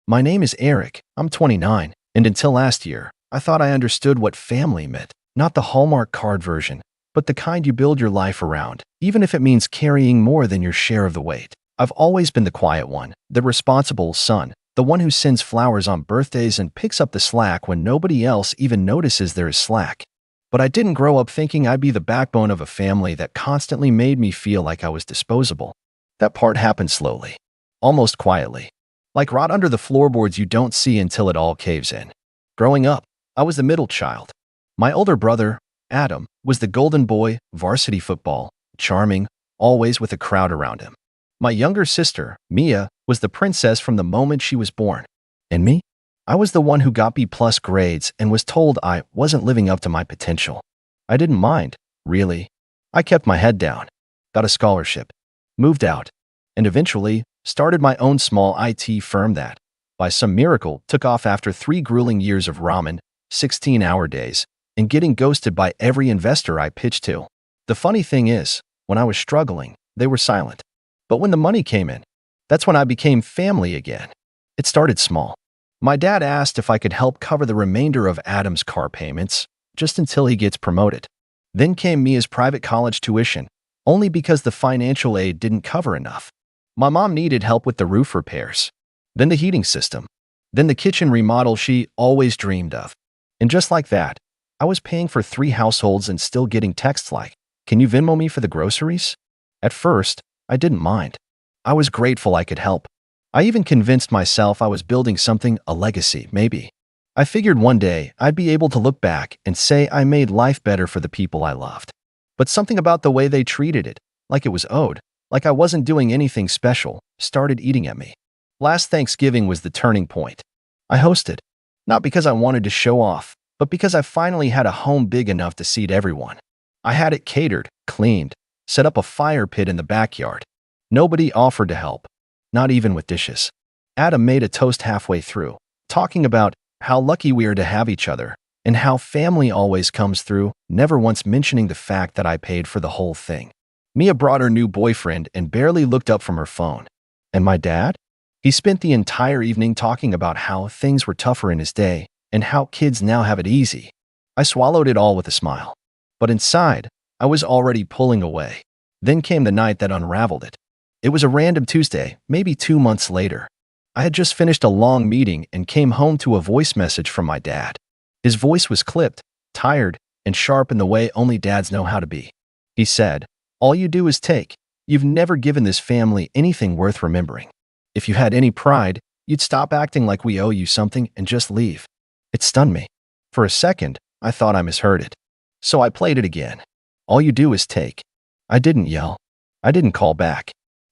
My name is Eric. I'm 29, and until last year, I thought I understood what family meant. Not the Hallmark card version, but the kind you build your life around, even if it means carrying more than your share of the weight. I've always been the quiet one, the responsible son, the one who sends flowers on birthdays and picks up the slack when nobody else even notices there is slack. But I didn't grow up thinking I'd be the backbone of a family that constantly made me feel like I was disposable. That part happened slowly, almost quietly, like right under the floorboards you don't see until it all caves in. Growing up, I was the middle child. My older brother, Adam, was the golden boy, varsity football, charming, always with a crowd around him. My younger sister, Mia, was the princess from the moment she was born. And me? I was the one who got B-plus grades and was told I wasn't living up to my potential. I didn't mind, really. I kept my head down, got a scholarship, moved out, and eventually started my own small IT firm that, by some miracle, took off after 3 grueling years of ramen, 16-hour days, and getting ghosted by every investor I pitched to. The funny thing is, when I was struggling, they were silent. But when the money came in, that's when I became family again. It started small. My dad asked if I could help cover the remainder of Adam's car payments, just until he gets promoted. Then came Mia's private college tuition, only because the financial aid didn't cover enough. My mom needed help with the roof repairs, then the heating system, then the kitchen remodel she always dreamed of. And just like that, I was paying for 3 households and still getting texts like, "Can you Venmo me for the groceries?" At first, I didn't mind. I was grateful I could help. I even convinced myself I was building something, a legacy, maybe. I figured one day I'd be able to look back and say I made life better for the people I loved. But something about the way they treated it, like it was owed, like I wasn't doing anything special, started eating at me. Last Thanksgiving was the turning point. I hosted, not because I wanted to show off, but because I finally had a home big enough to seat everyone. I had it catered, cleaned, set up a fire pit in the backyard. Nobody offered to help, not even with dishes. Adam made a toast halfway through, talking about how lucky we are to have each other and how family always comes through, never once mentioning the fact that I paid for the whole thing. Mia brought her new boyfriend and barely looked up from her phone. And my dad? He spent the entire evening talking about how things were tougher in his day and how kids now have it easy. I swallowed it all with a smile. But inside, I was already pulling away. Then came the night that unraveled it. It was a random Tuesday, maybe 2 months later. I had just finished a long meeting and came home to a voice message from my dad. His voice was clipped, tired, and sharp in the way only dads know how to be. He said, "All you do is take. You've never given this family anything worth remembering. If you had any pride, you'd stop acting like we owe you something and just leave." It stunned me. For a second, I thought I misheard it. So I played it again. "All you do is take." I didn't yell. I didn't call back.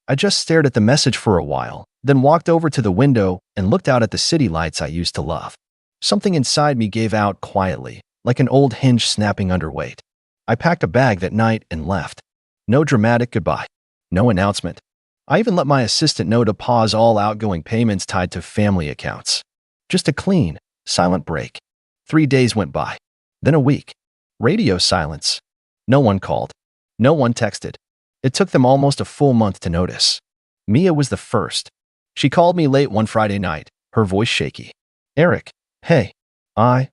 I just stared at the message for a while, then walked over to the window and looked out at the city lights I used to love. Something inside me gave out quietly, like an old hinge snapping under weight. I packed a bag that night and left. No dramatic goodbye. No announcement. I even let my assistant know to pause all outgoing payments tied to family accounts. Just a clean, silent break. 3 days went by. Then a week. Radio silence. No one called. No one texted. It took them almost a full month to notice. Mia was the first. She called me late one Friday night, her voice shaky. "Eric, hey, I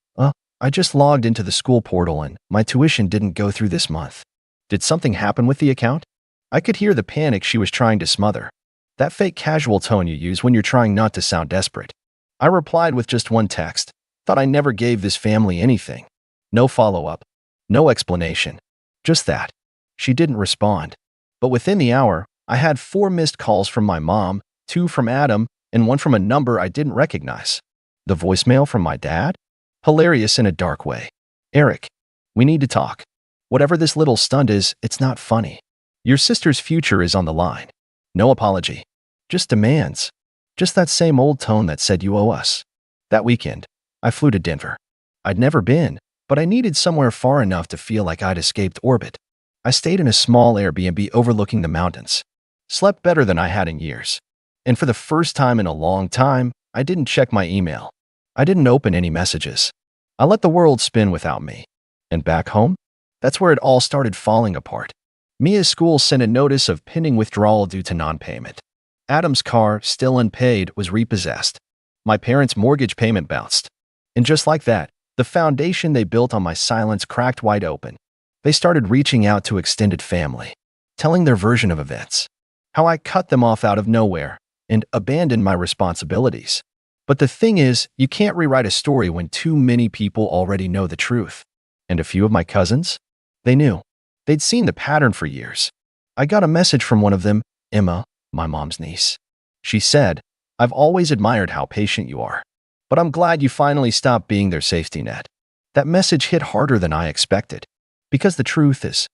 just logged into the school portal and my tuition didn't go through this month. Did something happen with the account?" I could hear the panic she was trying to smother. That fake casual tone you use when you're trying not to sound desperate. I replied with just one text. Thought I never gave this family anything. No follow-up. No explanation. Just that. She didn't respond. But within the hour, I had 4 missed calls from my mom, 2 from Adam, and 1 from a number I didn't recognize. The voicemail from my dad? Hilarious in a dark way. "Eric, we need to talk. Whatever this little stunt is, it's not funny. Your sister's future is on the line. No apology. Just demands. Just that same old tone that said you owe us." That weekend, I flew to Denver. I'd never been, but I needed somewhere far enough to feel like I'd escaped orbit. I stayed in a small Airbnb overlooking the mountains. Slept better than I had in years. And for the first time in a long time, I didn't check my email. I didn't open any messages. I let the world spin without me. And back home? That's where it all started falling apart. Mia's school sent a notice of pending withdrawal due to non-payment. Adam's car, still unpaid, was repossessed. My parents' mortgage payment bounced. And just like that, the foundation they built on my silence cracked wide open. They started reaching out to extended family, telling their version of events, how I cut them off out of nowhere and abandoned my responsibilities. But the thing is, you can't rewrite a story when too many people already know the truth. And a few of my cousins? They knew. They'd seen the pattern for years. I got a message from one of them, Emma, my mom's niece. She said, "I've always admired how patient you are, but I'm glad you finally stopped being their safety net." That message hit harder than I expected. Because the truth is,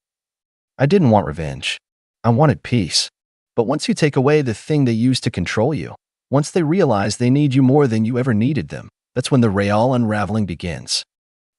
I didn't want revenge. I wanted peace. But once you take away the thing they use to control you, once they realize they need you more than you ever needed them, that's when the real unraveling begins.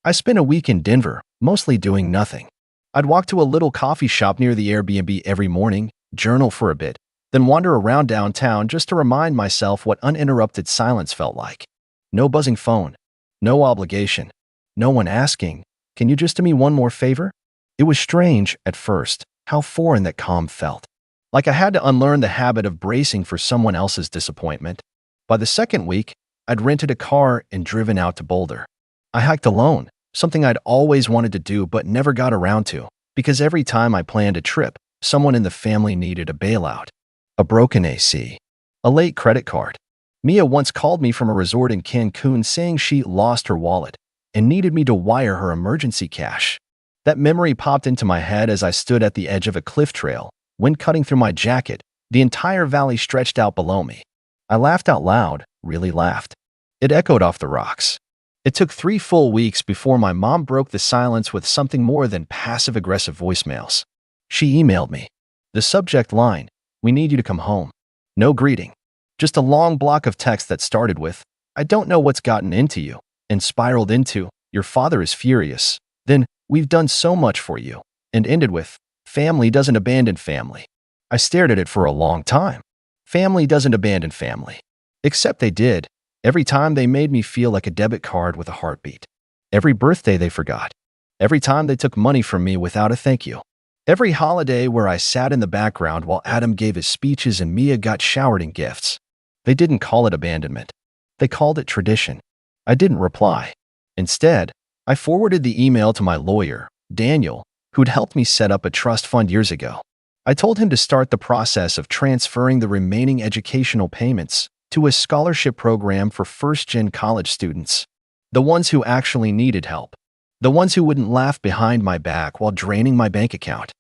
I spent a week in Denver, mostly doing nothing. I'd walk to a little coffee shop near the Airbnb every morning, journal for a bit, then wander around downtown just to remind myself what uninterrupted silence felt like. No buzzing phone, no obligation, no one asking, "Can you just do me one more favor?" It was strange, at first, how foreign that calm felt. Like I had to unlearn the habit of bracing for someone else's disappointment. By the second week, I'd rented a car and driven out to Boulder. I hiked alone, something I'd always wanted to do but never got around to, because every time I planned a trip, someone in the family needed a bailout. A broken AC. A late credit card. Mia once called me from a resort in Cancun saying she lost her wallet and needed me to wire her emergency cash. That memory popped into my head as I stood at the edge of a cliff trail, wind cutting through my jacket, the entire valley stretched out below me. I laughed out loud, really laughed. It echoed off the rocks. It took 3 full weeks before my mom broke the silence with something more than passive-aggressive voicemails. She emailed me. The subject line, "We need you to come home." No greeting. Just a long block of text that started with, "I don't know what's gotten into you," and spiraled into, "Your father is furious." Then, "We've done so much for you," and ended with, "Family doesn't abandon family." I stared at it for a long time. Family doesn't abandon family. Except they did. Every time they made me feel like a debit card with a heartbeat. Every birthday they forgot. Every time they took money from me without a thank you. Every holiday where I sat in the background while Adam gave his speeches and Mia got showered in gifts. They didn't call it abandonment. They called it tradition. I didn't reply. Instead, I forwarded the email to my lawyer, Daniel, who'd helped me set up a trust fund years ago. I told him to start the process of transferring the remaining educational payments to a scholarship program for first-gen college students, the ones who actually needed help, the ones who wouldn't laugh behind my back while draining my bank account.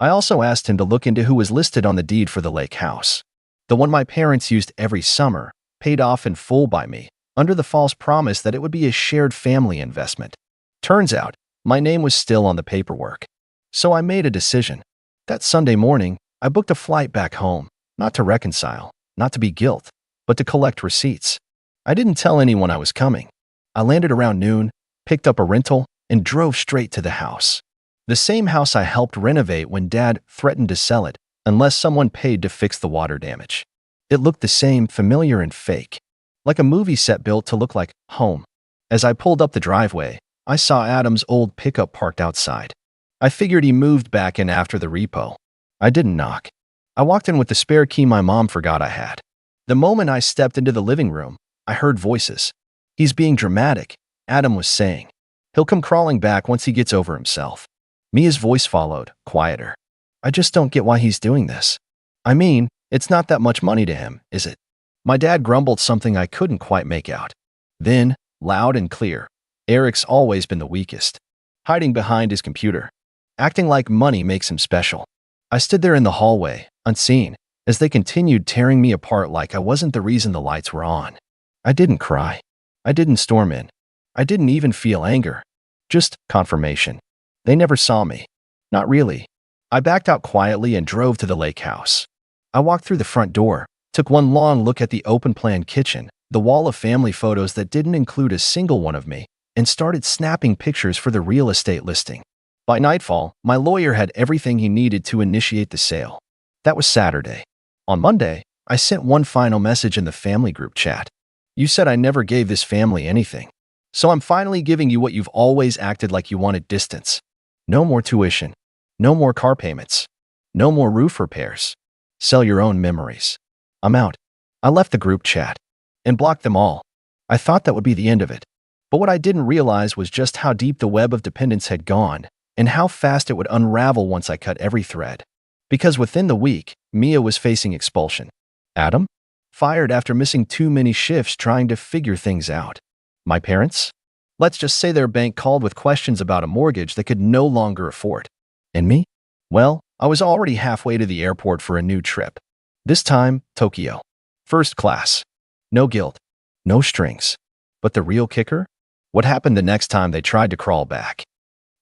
I also asked him to look into who was listed on the deed for the lake house, the one my parents used every summer, paid off in full by me, under the false promise that it would be a shared family investment. Turns out, my name was still on the paperwork. So I made a decision. That Sunday morning, I booked a flight back home, not to reconcile, not to be guilt, but to collect receipts. I didn't tell anyone I was coming. I landed around noon, picked up a rental, and drove straight to the house. The same house I helped renovate when Dad threatened to sell it unless someone paid to fix the water damage. It looked the same, familiar and fake, like a movie set built to look like home. As I pulled up the driveway, I saw Adam's old pickup parked outside. I figured he moved back in after the repo. I didn't knock. I walked in with the spare key my mom forgot I had. The moment I stepped into the living room, I heard voices. "He's being dramatic," Adam was saying. "He'll come crawling back once he gets over himself." Mia's voice followed, quieter. "I just don't get why he's doing this. I mean, it's not that much money to him, is it?" My dad grumbled something I couldn't quite make out. Then, loud and clear, "Eric's always been the weakest, hiding behind his computer, acting like money makes him special." I stood there in the hallway, unseen, as they continued tearing me apart like I wasn't the reason the lights were on. I didn't cry. I didn't storm in. I didn't even feel anger. Just confirmation. They never saw me. Not really. I backed out quietly and drove to the lake house. I walked through the front door, took one long look at the open-plan kitchen, the wall of family photos that didn't include a single one of me, and started snapping pictures for the real estate listing. By nightfall, my lawyer had everything he needed to initiate the sale. That was Saturday. On Monday, I sent one final message in the family group chat. "You said I never gave this family anything. So I'm finally giving you what you've always acted like you wanted: distance. No more tuition. No more car payments. No more roof repairs. Sell your own memories. I'm out." I left the group chat and blocked them all. I thought that would be the end of it. But what I didn't realize was just how deep the web of dependence had gone and how fast it would unravel once I cut every thread. Because within the week, Mia was facing expulsion. Adam? Fired after missing too many shifts trying to figure things out. My parents? Let's just say their bank called with questions about a mortgage they could no longer afford. And me? Well, I was already halfway to the airport for a new trip. This time, Tokyo. First class. No guilt. No strings. But the real kicker? What happened the next time they tried to crawl back?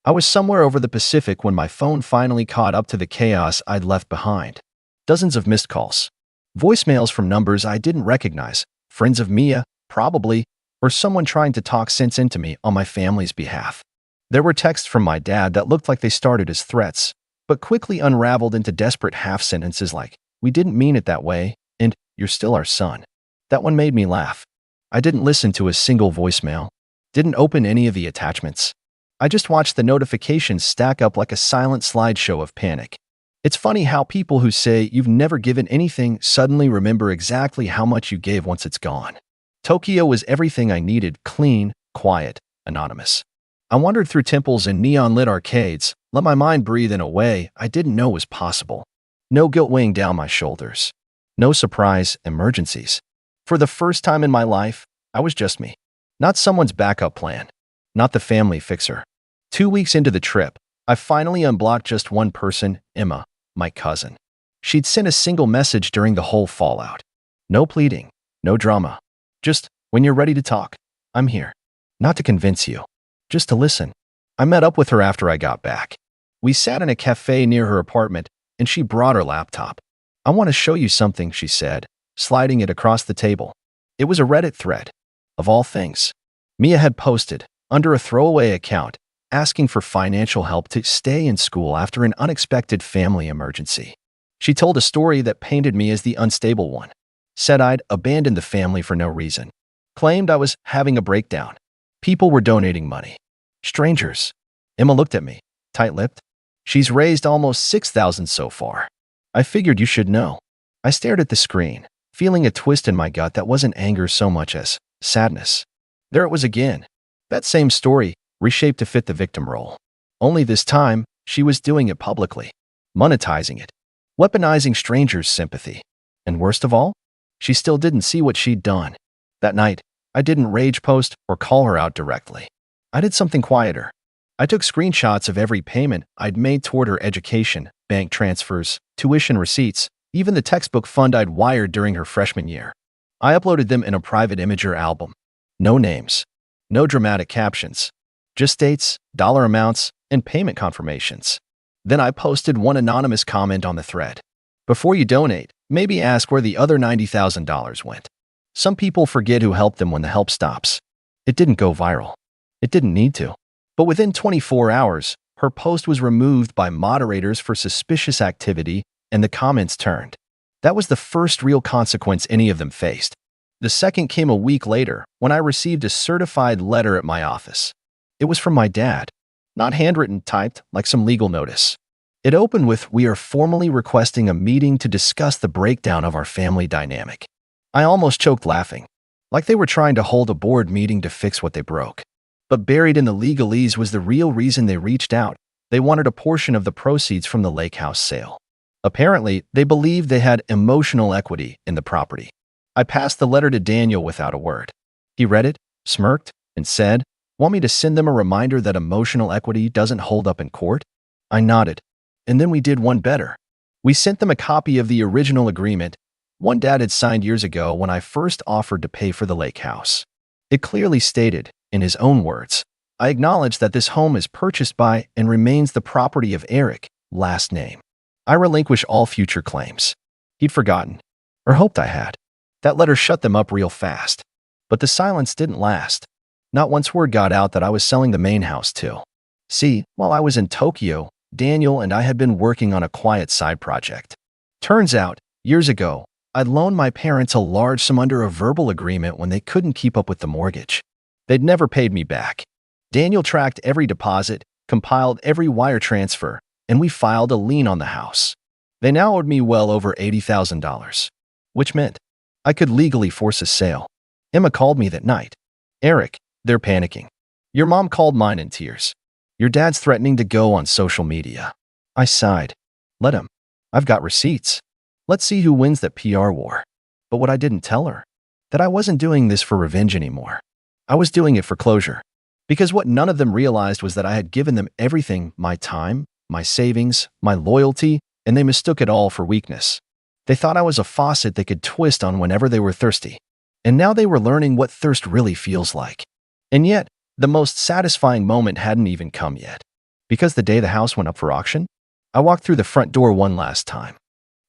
I was somewhere over the Pacific when my phone finally caught up to the chaos I'd left behind. Dozens of missed calls. Voicemails from numbers I didn't recognize. Friends of Mia, probably, or someone trying to talk sense into me on my family's behalf. There were texts from my dad that looked like they started as threats, but quickly unraveled into desperate half-sentences like, "We didn't mean it that way," and "You're still our son." That one made me laugh. I didn't listen to a single voicemail, didn't open any of the attachments. I just watched the notifications stack up like a silent slideshow of panic. It's funny how people who say you've never given anything suddenly remember exactly how much you gave once it's gone. Tokyo was everything I needed: clean, quiet, anonymous. I wandered through temples and neon-lit arcades, let my mind breathe in a way I didn't know was possible. No guilt weighing down my shoulders. No surprise emergencies. For the first time in my life, I was just me. Not someone's backup plan. Not the family fixer. 2 weeks into the trip, I finally unblocked just one person, Emma, my cousin. She'd sent a single message during the whole fallout. No pleading, no drama. Just, "When you're ready to talk, I'm here." Not to convince you, just to listen. I met up with her after I got back. We sat in a cafe near her apartment, and she brought her laptop. "I want to show you something," she said, sliding it across the table. It was a Reddit thread. Of all things. Mia had posted, under a throwaway account, asking for financial help to stay in school after an unexpected family emergency. She told a story that painted me as the unstable one. Said I'd abandoned the family for no reason. Claimed I was having a breakdown. People were donating money. Strangers. Emma looked at me, tight-lipped. "She's raised almost 6,000 so far. I figured you should know." I stared at the screen, feeling a twist in my gut that wasn't anger so much as sadness. There it was again. That same story, reshaped to fit the victim role. Only this time, she was doing it publicly. Monetizing it. Weaponizing strangers' sympathy. And worst of all, she still didn't see what she'd done. That night, I didn't rage post or call her out directly. I did something quieter. I took screenshots of every payment I'd made toward her education, bank transfers, tuition receipts, even the textbook fund I'd wired during her freshman year. I uploaded them in a private imager album. No names. No dramatic captions. Just dates, dollar amounts, and payment confirmations. Then I posted one anonymous comment on the thread. "Before you donate, maybe ask where the other $90,000 went." Some people forget who helped them when the help stops. It didn't go viral. It didn't need to. But within 24 hours, her post was removed by moderators for suspicious activity, and the comments turned. That was the first real consequence any of them faced. The second came a week later, when I received a certified letter at my office. It was from my dad, not handwritten, typed like some legal notice. It opened with, "We are formally requesting a meeting to discuss the breakdown of our family dynamic." I almost choked laughing, like they were trying to hold a board meeting to fix what they broke. But buried in the legalese was the real reason they reached out. They wanted a portion of the proceeds from the lake house sale. Apparently, they believed they had emotional equity in the property. I passed the letter to Daniel without a word. He read it, smirked, and said, "Want me to send them a reminder that emotional equity doesn't hold up in court?" I nodded. And then we did one better. We sent them a copy of the original agreement, one Dad had signed years ago when I first offered to pay for the lake house. It clearly stated, in his own words, "I acknowledge that this home is purchased by and remains the property of Eric, last name. I relinquish all future claims." He'd forgotten, or hoped I had. That letter shut them up real fast. But the silence didn't last. Not once word got out that I was selling the main house too. See, while I was in Tokyo, Daniel and I had been working on a quiet side project. Turns out, years ago, I'd loaned my parents a large sum under a verbal agreement when they couldn't keep up with the mortgage. They'd never paid me back. Daniel tracked every deposit, compiled every wire transfer, and we filed a lien on the house. They now owed me well over $80,000, which meant I could legally force a sale. Emma called me that night. Eric, they're panicking. Your mom called mine in tears. Your dad's threatening to go on social media. I sighed. Let him. I've got receipts. Let's see who wins that PR war. But what I didn't tell her, that I wasn't doing this for revenge anymore. I was doing it for closure. Because what none of them realized was that I had given them everything, my time, my savings, my loyalty, and they mistook it all for weakness. They thought I was a faucet they could twist on whenever they were thirsty. And now they were learning what thirst really feels like. And yet, the most satisfying moment hadn't even come yet. Because the day the house went up for auction, I walked through the front door one last time.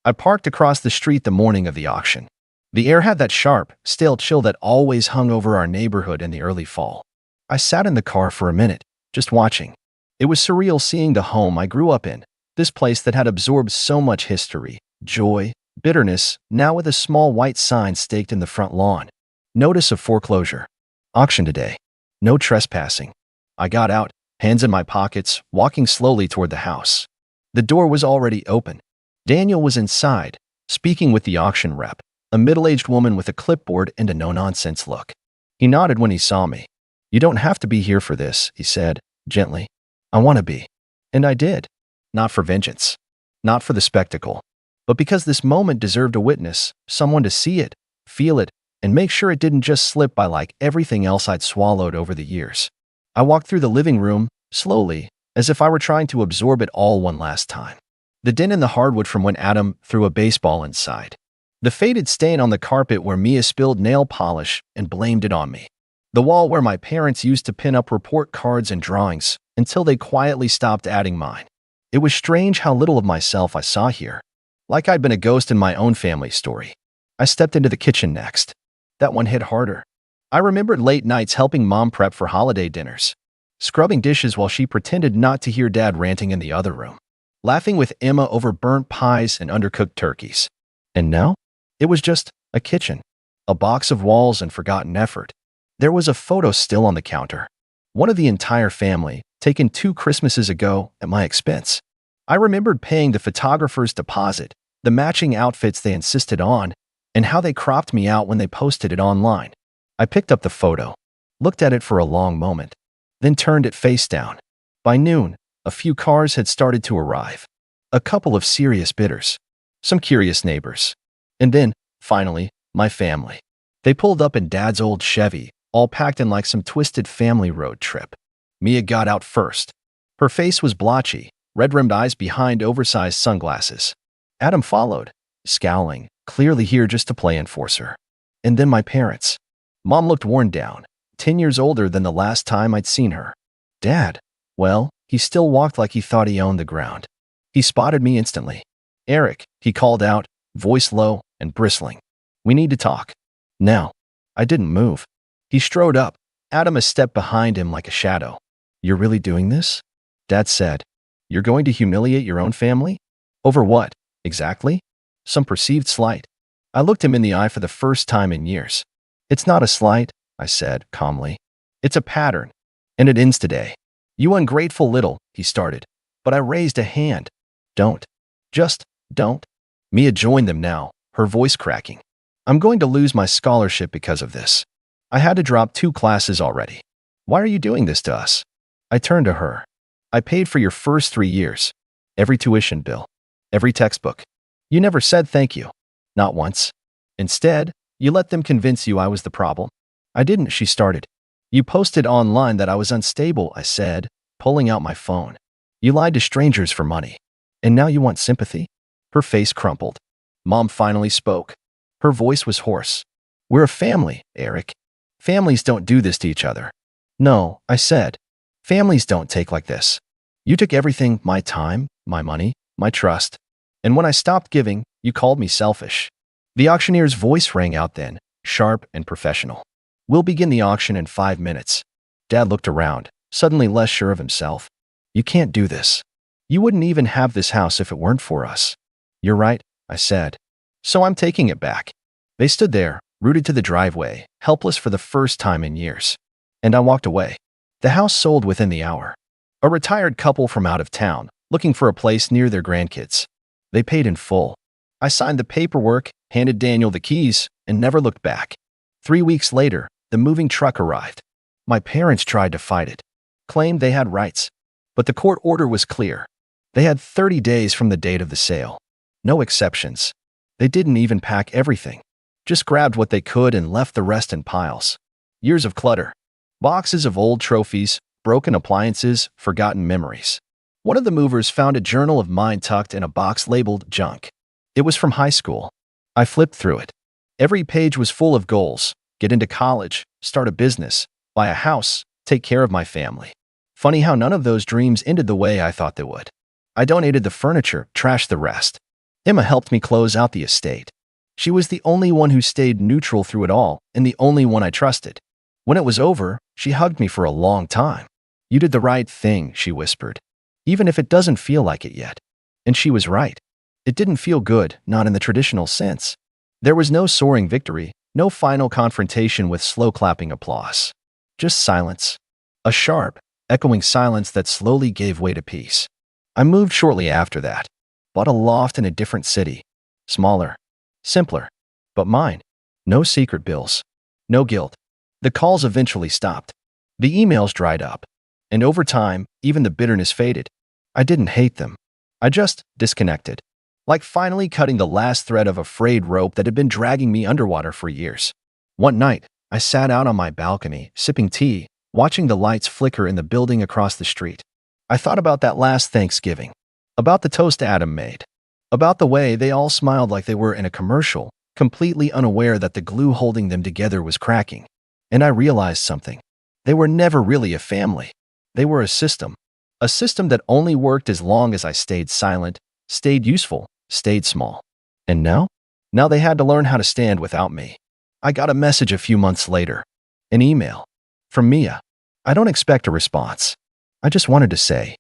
I parked across the street the morning of the auction. The air had that sharp, stale chill that always hung over our neighborhood in the early fall. I sat in the car for a minute, just watching. It was surreal seeing the home I grew up in, this place that had absorbed so much history, joy, bitterness, now with a small white sign staked in the front lawn. Notice of foreclosure. Auction today. No trespassing. I got out, hands in my pockets, walking slowly toward the house. The door was already open. Daniel was inside, speaking with the auction rep, a middle-aged woman with a clipboard and a no-nonsense look. He nodded when he saw me. You don't have to be here for this, he said, gently. I want to be. And I did. Not for vengeance. Not for the spectacle. But because this moment deserved a witness, someone to see it, feel it, and make sure it didn't just slip by like everything else I'd swallowed over the years. I walked through the living room, slowly, as if I were trying to absorb it all one last time. The dent in the hardwood from when Adam threw a baseball inside. The faded stain on the carpet where Mia spilled nail polish and blamed it on me. The wall where my parents used to pin up report cards and drawings until they quietly stopped adding mine. It was strange how little of myself I saw here. Like I'd been a ghost in my own family story. I stepped into the kitchen next. That one hit harder. I remembered late nights helping Mom prep for holiday dinners, scrubbing dishes while she pretended not to hear Dad ranting in the other room, laughing with Emma over burnt pies and undercooked turkeys. And now? It was just a kitchen, a box of walls and forgotten effort. There was a photo still on the counter, one of the entire family, taken 2 Christmases ago at my expense. I remembered paying the photographer's deposit, the matching outfits they insisted on, and how they cropped me out when they posted it online. I picked up the photo, looked at it for a long moment, then turned it face down. By noon, a few cars had started to arrive. A couple of serious bidders, some curious neighbors. And then, finally, my family. They pulled up in Dad's old Chevy, all packed in like some twisted family road trip. Mia got out first. Her face was blotchy, red-rimmed eyes behind oversized sunglasses. Adam followed, scowling, clearly here just to play enforcer. And then my parents. Mom looked worn down, 10 years older than the last time I'd seen her. Dad, well, he still walked like he thought he owned the ground. He spotted me instantly. Eric, he called out, voice low and bristling. We need to talk. Now. I didn't move. He strode up, Adam a step behind him like a shadow. You're really doing this? Dad said. You're going to humiliate your own family? Over what, exactly? Some perceived slight. I looked him in the eye for the first time in years. It's not a slight, I said calmly. It's a pattern, and it ends today. You ungrateful little, he started, but I raised a hand. Don't. Just don't. Mia joined them now, her voice cracking. I'm going to lose my scholarship because of this. I had to drop 2 classes already. Why are you doing this to us? I turned to her. I paid for your first 3 years. Every tuition bill. Every textbook. You never said thank you. Not once. Instead, you let them convince you I was the problem. I didn't, she started. You posted online that I was unstable, I said, pulling out my phone. You lied to strangers for money. And now you want sympathy? Her face crumpled. Mom finally spoke. Her voice was hoarse. We're a family, Eric. Families don't do this to each other. No, I said. Families don't take like this. You took everything, my time, my money, my trust. And when I stopped giving, you called me selfish. The auctioneer's voice rang out then, sharp and professional. We'll begin the auction in 5 minutes. Dad looked around, suddenly less sure of himself. You can't do this. You wouldn't even have this house if it weren't for us. You're right, I said. So I'm taking it back. They stood there, rooted to the driveway, helpless for the first time in years. And I walked away. The house sold within the hour. A retired couple from out of town, looking for a place near their grandkids. They paid in full. I signed the paperwork, handed Daniel the keys, and never looked back. 3 weeks later, the moving truck arrived. My parents tried to fight it, claimed they had rights, but the court order was clear. They had 30 days from the date of the sale. No exceptions. They didn't even pack everything. Just grabbed what they could and left the rest in piles. Years of clutter. Boxes of old trophies, broken appliances, forgotten memories. One of the movers found a journal of mine tucked in a box labeled junk. It was from high school. I flipped through it. Every page was full of goals: get into college, start a business, buy a house, take care of my family. Funny how none of those dreams ended the way I thought they would. I donated the furniture, trashed the rest. Emma helped me close out the estate. She was the only one who stayed neutral through it all and the only one I trusted. When it was over, she hugged me for a long time. "You did the right thing," she whispered, "even if it doesn't feel like it yet." And she was right. It didn't feel good, not in the traditional sense. There was no soaring victory, no final confrontation with slow clapping applause. Just silence. A sharp, echoing silence that slowly gave way to peace. I moved shortly after that. Bought a loft in a different city. Smaller. Simpler. But mine. No secret bills. No guilt. The calls eventually stopped. The emails dried up. And over time, even the bitterness faded. I didn't hate them. I just disconnected. Like finally cutting the last thread of a frayed rope that had been dragging me underwater for years. One night, I sat out on my balcony, sipping tea, watching the lights flicker in the building across the street. I thought about that last Thanksgiving. About the toast Adam made. About the way they all smiled like they were in a commercial, completely unaware that the glue holding them together was cracking. And I realized something. They were never really a family. They were a system. A system that only worked as long as I stayed silent, stayed useful, stayed small. And now? Now they had to learn how to stand without me. I got a message a few months later. An email. From Mia. I don't expect a response. I just wanted to say,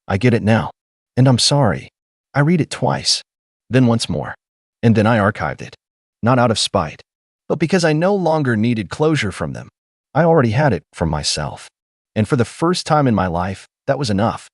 "I get it now. And I'm sorry." I read it twice. Then once more. And then I archived it. Not out of spite, but because I no longer needed closure from them. I already had it from myself. And for the first time in my life, that was enough.